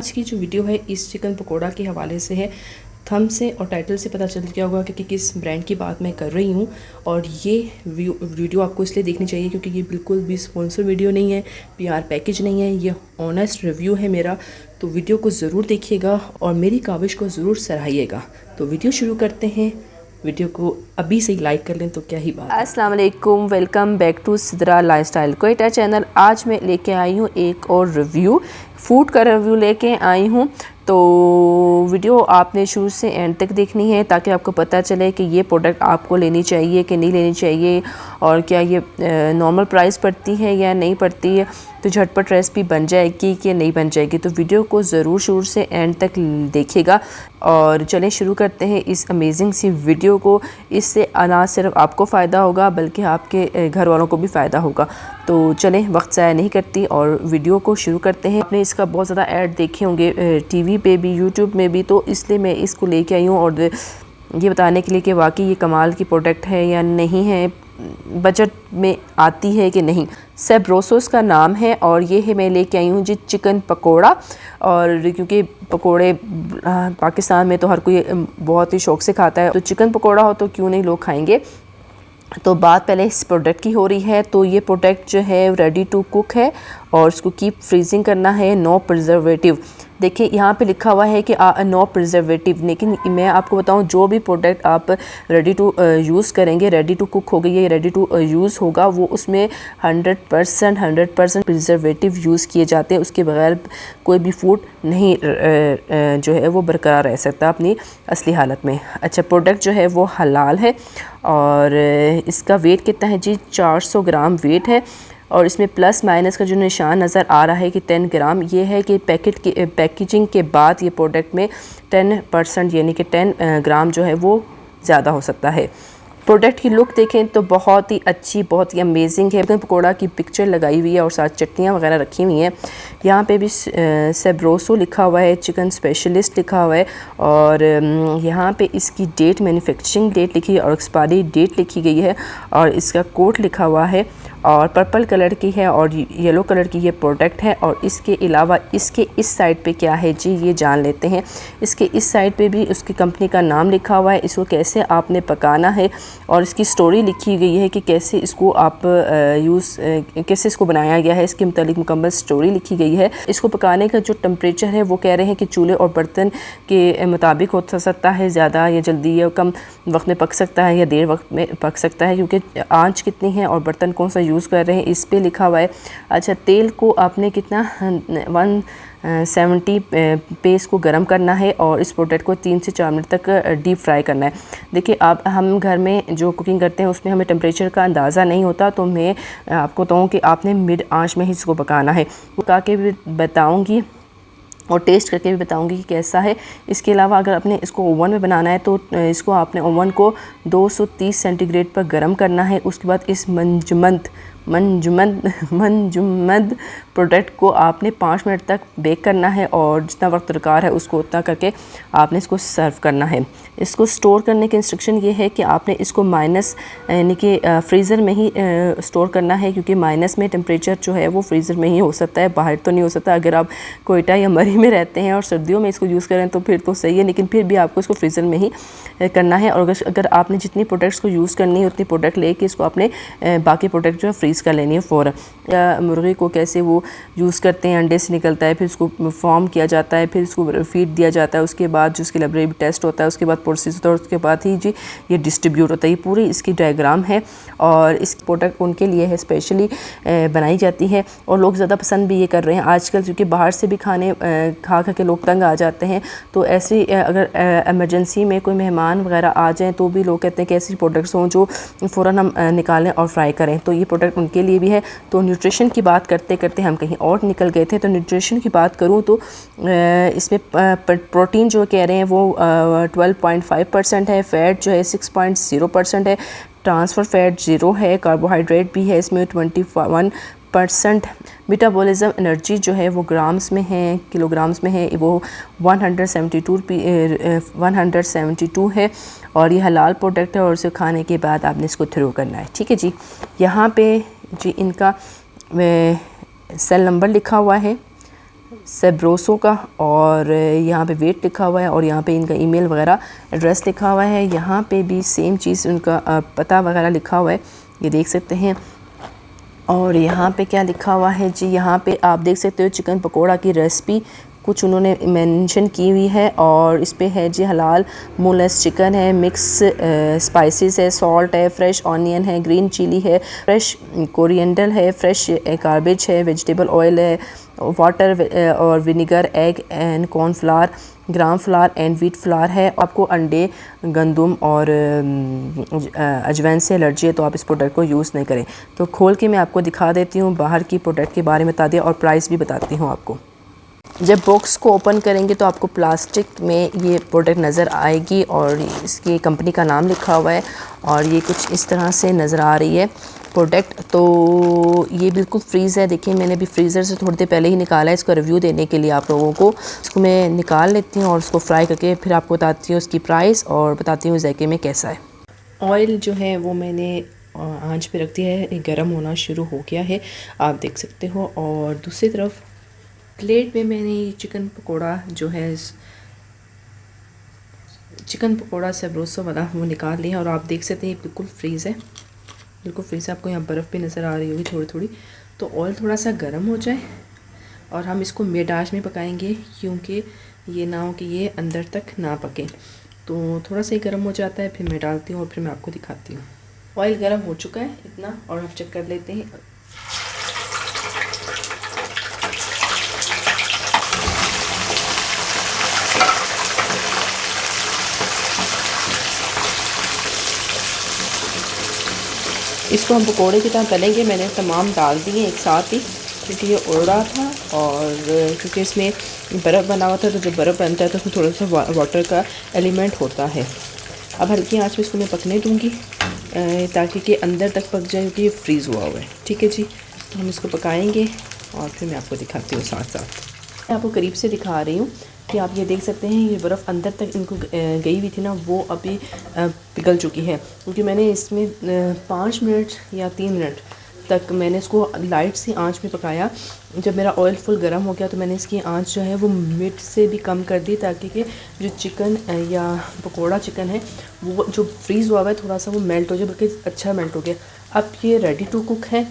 आज की जो वीडियो है इस चिकन पकोड़ा के हवाले से है। थंब से और टाइटल से पता चल गया होगा कि किस ब्रांड की बात मैं कर रही हूँ। और ये वीडियो आपको इसलिए देखनी चाहिए क्योंकि ये बिल्कुल भी स्पॉन्सर वीडियो नहीं है, पीआर पैकेज नहीं है, ये ऑनेस्ट रिव्यू है मेरा। तो वीडियो को ज़रूर देखिएगा और मेरी काविश को ज़रूर सराहिएगा। तो वीडियो शुरू करते हैं। वीडियो को अभी से ही लाइक कर लें तो क्या ही बात है। अस्सलाम वालेकुम, welcome back to Sidra lifestyle Quetta channel. आज मैं लेके आई हूँ एक और रिव्यू, फूड का रिव्यू लेके आई हूँ। तो वीडियो आपने शुरू से एंड तक देखनी है ताकि आपको पता चले कि ये प्रोडक्ट आपको लेनी चाहिए कि नहीं लेनी चाहिए और क्या ये नॉर्मल प्राइस पड़ती है या नहीं पड़ती है, तो झटपट रेसिपी बन जाएगी कि नहीं बन जाएगी। तो वीडियो को ज़रूर शुरू से एंड तक देखिएगा। और चलें शुरू करते हैं इस अमेजिंग सी वीडियो को। इससे ना सिर्फ आपको फ़ायदा होगा बल्कि आपके घर वालों को भी फ़ायदा होगा। तो चलें वक्त ज़ाया नहीं करती और वीडियो को शुरू करते हैं। आपने इसका बहुत ज़्यादा ऐड देखे होंगे टीवी पे भी, यूट्यूब में भी, तो इसलिए मैं इसको लेके आई हूँ और ये बताने के लिए कि वाकई ये कमाल की प्रोडक्ट है या नहीं है, बजट में आती है कि नहीं। सेब्रोसोस का नाम है और ये है मैं लेके आई हूँ जी चिकन पकोड़ा। और क्योंकि पकोड़े पाकिस्तान में तो हर कोई बहुत ही शौक़ से खाता है, तो चिकन पकोड़ा हो तो क्यों नहीं लोग खाएंगे। तो बात पहले इस प्रोडक्ट की हो रही है। तो ये प्रोडक्ट जो है रेडी टू कुक है और इसको कीप फ्रीजिंग करना है, नो प्रिजर्वेटिव। देखिए यहाँ पे लिखा हुआ है कि नो प्रिजर्वेटिव, लेकिन मैं आपको बताऊँ जो भी प्रोडक्ट आप रेडी टू यूज़ करेंगे, रेडी टू कुक हो गई है, रेडी टू यूज़ होगा, वो उसमें 100% प्रिजर्वेटिव यूज़ किए जाते हैं। उसके बगैर कोई भी फूड नहीं जो है वो बरकरार रह सकता अपनी असली हालत में। अच्छा, प्रोडक्ट जो है वो हलाल है और इसका वेट कितना है जी, 400 ग्राम वेट है। और इसमें प्लस माइनस का जो निशान नज़र आ रहा है कि 10 ग्राम, ये है कि पैकेजिंग के बाद ये प्रोडक्ट में 10% यानी कि 10 ग्राम जो है वो ज़्यादा हो सकता है। प्रोडक्ट की लुक देखें तो बहुत ही अच्छी, बहुत ही अमेजिंग है। चिकन पकोड़ा की पिक्चर लगाई हुई है और साथ चटनियाँ वगैरह रखी हुई हैं। यहाँ पे भी सेब्रोसो लिखा हुआ है, चिकन स्पेशलिस्ट लिखा हुआ है और यहाँ पे इसकी डेट, मैन्युफैक्चरिंग डेट लिखी है और एक्सपायरी डेट लिखी गई है और इसका कोड लिखा हुआ है और पर्पल कलर की है और येलो कलर की ये प्रोडक्ट है। और इसके अलावा इसके इस साइड पे क्या है जी, ये जान लेते हैं। इसके इस साइड पे भी उसकी कंपनी का नाम लिखा हुआ है, इसको कैसे आपने पकाना है और इसकी स्टोरी लिखी गई है कि कैसे इसको आप कैसे इसको बनाया गया है, इसके मुतालिक मुकम्मल स्टोरी लिखी गई है। इसको पकाने का जो टेम्परेचर है वो कह रहे हैं कि चूल्हे और बर्तन के मुताबिक हो सकता है, ज़्यादा या जल्दी या कम वक्त में पक सकता है या देर वक्त में पक सकता है, क्योंकि आँच कितनी है और बर्तन कौन सा यूज़ कर रहे हैं इस पे लिखा हुआ है। अच्छा, तेल को आपने कितना 170 पे इसको गर्म करना है और इस प्रोडक्ट को 3 से 4 मिनट तक डीप फ्राई करना है। देखिए आप, हम घर में जो कुकिंग करते हैं उसमें हमें टेम्परेचर का अंदाज़ा नहीं होता, तो मैं आपको बताऊँ कि आपने मिड आंच में ही इसको पकाना है। पका के भी बताऊँगी और टेस्ट करके भी बताऊंगी कि कैसा है। इसके अलावा अगर आपने इसको ओवन में बनाना है तो इसको आपने ओवन को 230 सेंटीग्रेड पर गर्म करना है। उसके बाद इस मंजुमद प्रोडक्ट को आपने 5 मिनट तक बेक करना है और जितना वक्त दरकार है उसको उतना करके आपने इसको सर्व करना है। इसको स्टोर करने की इंस्ट्रक्शन ये है कि आपने इसको माइनस यानी कि फ्रीज़र में ही स्टोर करना है, क्योंकि माइनस में टेम्परेचर जो है वो फ्रीज़र में ही हो सकता है, बाहर तो नहीं हो सकता। अगर आप कोयटा या मरी में रहते हैं और सर्दियों में इसको यूज़ करें तो फिर तो सही है, लेकिन फिर भी आपको इसको फ्रीज़र में ही करना है। और अगर आपने जितनी प्रोडक्ट्स को यूज़ करनी है उतनी प्रोडक्ट लेके इसको आपने बाकी प्रोडक्ट जो है फ्रीज़ कर लेनी है फ़ौरन। मुर्गी को कैसे वो यूज़ करते हैं, अंडे से निकलता है, फिर उसको फॉर्म किया जाता है, फिर इसको फीड दिया जाता है, उसके बाद जो उसकी लेबोरेटरी टेस्ट होता है, उसके बाद प्रोसेस होता है और उसके बाद ही जी ये डिस्ट्रीब्यूट होता है। ये पूरी इसकी डायग्राम है और इस प्रोडक्ट उनके लिए है, स्पेशली बनाई जाती है और लोग ज़्यादा पसंद भी ये कर रहे हैं आजकल, क्योंकि बाहर से भी खाने खा के लोग तंग आ जाते हैं। तो ऐसी अगर एमरजेंसी में कोई मेहमान वगैरह आ जाएँ तो भी लोग कहते हैं कि ऐसी प्रोडक्ट्स हों जो फ़ौरन हम निकालें और फ्राई करें, तो ये प्रोडक्ट उनके लिए भी है। तो न्यूट्रिशन की बात करते करते हम कहीं और निकल गए थे। तो न्यूट्रिशन की बात करूँ तो इसमें प्रोटीन जो कह रहे हैं वो 12.5% है, फ़ैट जो है 6.0% है, ट्रांसफ़र फ़ैट 0 है, कार्बोहाइड्रेट भी है इसमें 21%। मेटाबॉलिज्म एनर्जी जो है वो ग्राम्स में है, किलोग्राम्स में है, वो 172 है और ये हलाल प्रोडक्ट है और उसे खाने के बाद आपने इसको थ्रो करना है। ठीक है जी, यहाँ पे जी इनका सेल नंबर लिखा हुआ है सेब्रोसो का, और यहाँ पे वेट लिखा हुआ है और यहाँ पे इनका ईमेल वगैरह एड्रेस लिखा हुआ है। यहाँ पे भी सेम चीज़ उनका पता वगैरह लिखा हुआ है, ये देख सकते हैं। और यहाँ पे क्या लिखा हुआ है जी, यहाँ पे आप देख सकते हो चिकन पकोड़ा की रेसिपी कुछ उन्होंने मेंशन की हुई है, और इस पे है जी हलाल मूनलेस चिकन है, मिक्स स्पाइसेस है, सॉल्ट है, फ्रेश ऑनियन है, ग्रीन चिली है, फ्रेश कोरिएंडर है, फ्रेश गार्बेज है, वेजिटेबल ऑयल है, वाटर और vinegar, egg and cornflour, gram flower and wheat flower है। आपको अंडे, गंदम और अजवाइन से एलर्जी है तो आप इस प्रोडक्ट को यूज़ नहीं करें। तो खोल के मैं आपको दिखा देती हूँ, बाहर की प्रोडक्ट के बारे में बता दिया और प्राइस भी बताती हूँ आपको। जब बॉक्स को ओपन करेंगे तो आपको प्लास्टिक में ये प्रोडक्ट नज़र आएगी और इसकी कंपनी का नाम लिखा हुआ है, और ये कुछ इस तरह से नज़र आ रही है प्रोडक्ट। तो ये बिल्कुल फ्रीज़ है, देखिए मैंने अभी फ्रीज़र से थोड़ी देर पहले ही निकाला है इसका रिव्यू देने के लिए आप लोगों को। इसको मैं निकाल लेती हूँ और उसको फ्राई करके फिर आपको बताती हूँ उसकी प्राइस और बताती हूँ जायके में कैसा है। ऑयल जो है वो मैंने आंच पे रख दिया है, गर्म होना शुरू हो गया है, आप देख सकते हो। और दूसरी तरफ प्लेट में मैंने ये चिकन पकोड़ा जो है, चिकन पकोड़ा सेब्रोसो वाला वो निकाल लिया, और आप देख सकते हैं ये बिल्कुल फ्रीज़ है, बिल्कुल फ्रीज़ है। आपको यहाँ बर्फ़ भी नज़र आ रही होगी थोड़ी थोड़ी। तो ऑयल थोड़ा सा गर्म हो जाए और हम इसको मिड आंच में पकाएंगे, क्योंकि ये ना हो कि ये अंदर तक ना पके। तो थोड़ा सा ही गर्म हो जाता है, फिर मैं डालती हूँ और फिर मैं आपको दिखाती हूँ। ऑयल गर्म हो चुका है इतना, और हम चेक कर लेते हैं। इसको हम पकोड़े की तरह तलेंगे। मैंने तमाम डाल दिए एक साथ ही, क्योंकि ये उड़ रहा था और क्योंकि इसमें बर्फ़ बना हुआ था, तो जब बर्फ़ बनता है तो उसमें थोड़ा सा वाटर का एलिमेंट होता है। अब हल्की आंच में इसको मैं पकने दूँगी ताकि कि अंदर तक पक जाए, क्योंकि ये फ्रीज़ हुआ हुआ है। ठीक है जी, तो हम इसको पकाएंगे और फिर मैं आपको दिखाती हूँ साथ साथ। मैं आपको करीब से दिखा रही हूँ कि आप ये देख सकते हैं ये बर्फ़ अंदर तक इनको गई हुई थी ना, वो अभी पिघल चुकी है, क्योंकि मैंने इसमें 5 मिनट या 3 मिनट तक मैंने इसको लाइट सी आंच में पकाया। जब मेरा ऑयल फुल गर्म हो गया तो मैंने इसकी आंच जो है वो मिड से भी कम कर दी, ताकि कि जो चिकन या पकोड़ा चिकन है वो जो फ्रीज़ हुआ है थोड़ा सा वो मेल्ट हो जाए, बल्कि अच्छा मेल्ट हो गया। अब ये रेडी टू कुक है।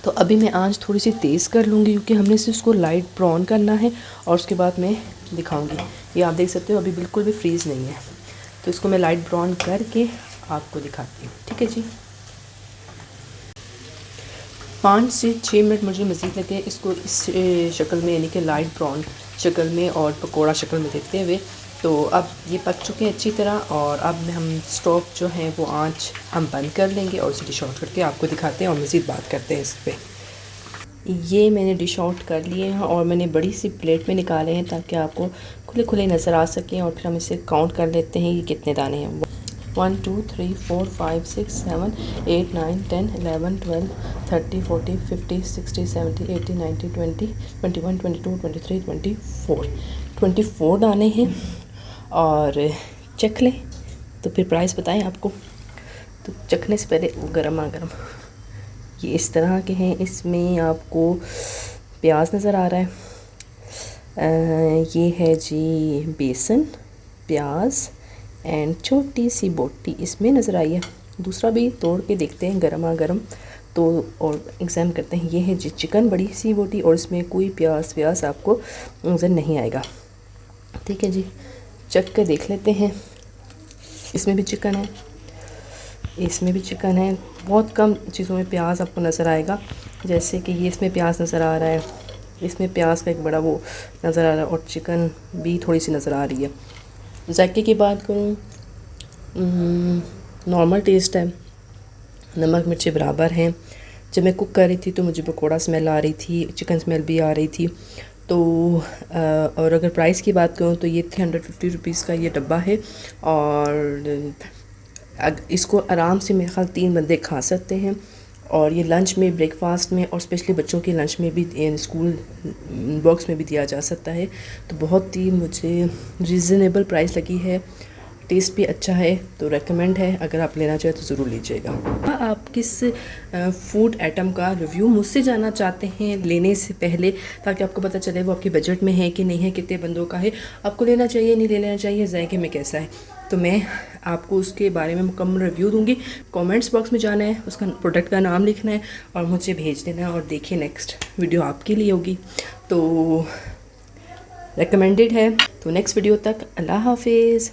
तो अभी मैं आंच थोड़ी सी तेज़ कर लूँगी, क्योंकि हमने सिर्फ उसको लाइट ब्राउन करना है और उसके बाद मैं दिखाऊंगी। ये आप देख सकते हो अभी बिल्कुल भी फ्रीज़ नहीं है, तो इसको मैं लाइट ब्राउन करके आपको दिखाती हूँ। ठीक है जी, 5 से 6 मिनट मुझे मज़ीद लगे इसको इस शक्ल में, यानी कि लाइट ब्राउन शक्ल में और पकोड़ा शक्ल में देखते हुए। तो अब ये पक चुके हैं अच्छी तरह, और अब हम स्टोव जो है वो आंच हम बंद कर लेंगे और इसे डिश आउट करके आपको दिखाते हैं और मज़ीद बात करते हैं इस पर। ये मैंने डिश आउट कर लिए हैं और मैंने बड़ी सी प्लेट में निकाले हैं, ताकि आपको खुले खुले नज़र आ सकें। और फिर हम इसे काउंट कर लेते हैं ये कितने दाने हैं। 1 2 3 4 5 6 7 8 9 10 11 12 13 14 15 16 17 18 19 20 21 22 23 24 दाने हैं। और चख लें तो फिर प्राइस बताएं आपको। तो चखने से पहले गर्मा गर्म ये इस तरह के हैं। इसमें आपको प्याज नज़र आ रहा है, ये है जी बेसन, प्याज एंड छोटी सी बोटी इसमें नज़र आई है। दूसरा भी तोड़ के देखते हैं गर्मा गर्म, तो और एग्ज़ाम करते हैं। ये है जी चिकन, बड़ी सी बोटी, और इसमें कोई प्याज आपको नज़र नहीं आएगा। ठीक है जी, चख के देख लेते हैं। इसमें भी चिकन है, इसमें भी चिकन है। बहुत कम चीज़ों में प्याज आपको नज़र आएगा, जैसे कि ये इसमें प्याज नज़र आ रहा है, इसमें प्याज का एक बड़ा वो नज़र आ रहा है, और चिकन भी थोड़ी सी नज़र आ रही है। जायके की बात करूँ, नॉर्मल टेस्ट है, नमक मिर्ची बराबर हैं। जब मैं कुक कर रही थी तो मुझे पकोड़ा स्मेल आ रही थी, चिकन स्मेल भी आ रही थी। तो और अगर प्राइस की बात करूँ तो ये 350 रुपीज़ का ये डब्बा है, और इसको आराम से मेरे ख्याल 3 बंदे खा सकते हैं। और ये लंच में, ब्रेकफास्ट में, और स्पेशली बच्चों के लंच में भी, स्कूल बॉक्स में भी दिया जा सकता है। तो बहुत ही मुझे रीज़नेबल प्राइस लगी है। टेस्ट भी अच्छा है, तो रेकमेंड है, अगर आप लेना चाहें तो ज़रूर लीजिएगा। आप किस फूड आइटम का रिव्यू मुझसे जानना चाहते हैं लेने से पहले, ताकि आपको पता चले वो आपके बजट में है कि नहीं है, कितने बंदों का है, आपको लेना चाहिए नहीं लेना चाहिए, जायके में कैसा है, तो मैं आपको उसके बारे में मुकम्मल रिव्यू दूंगी। कमेंट्स बॉक्स में जाना है, उसका प्रोडक्ट का नाम लिखना है और मुझे भेज देना है, और देखिए नेक्स्ट वीडियो आपके लिए होगी, तो रेकमेंडेड है। तो नेक्स्ट वीडियो तक अल्लाह हाफिज़।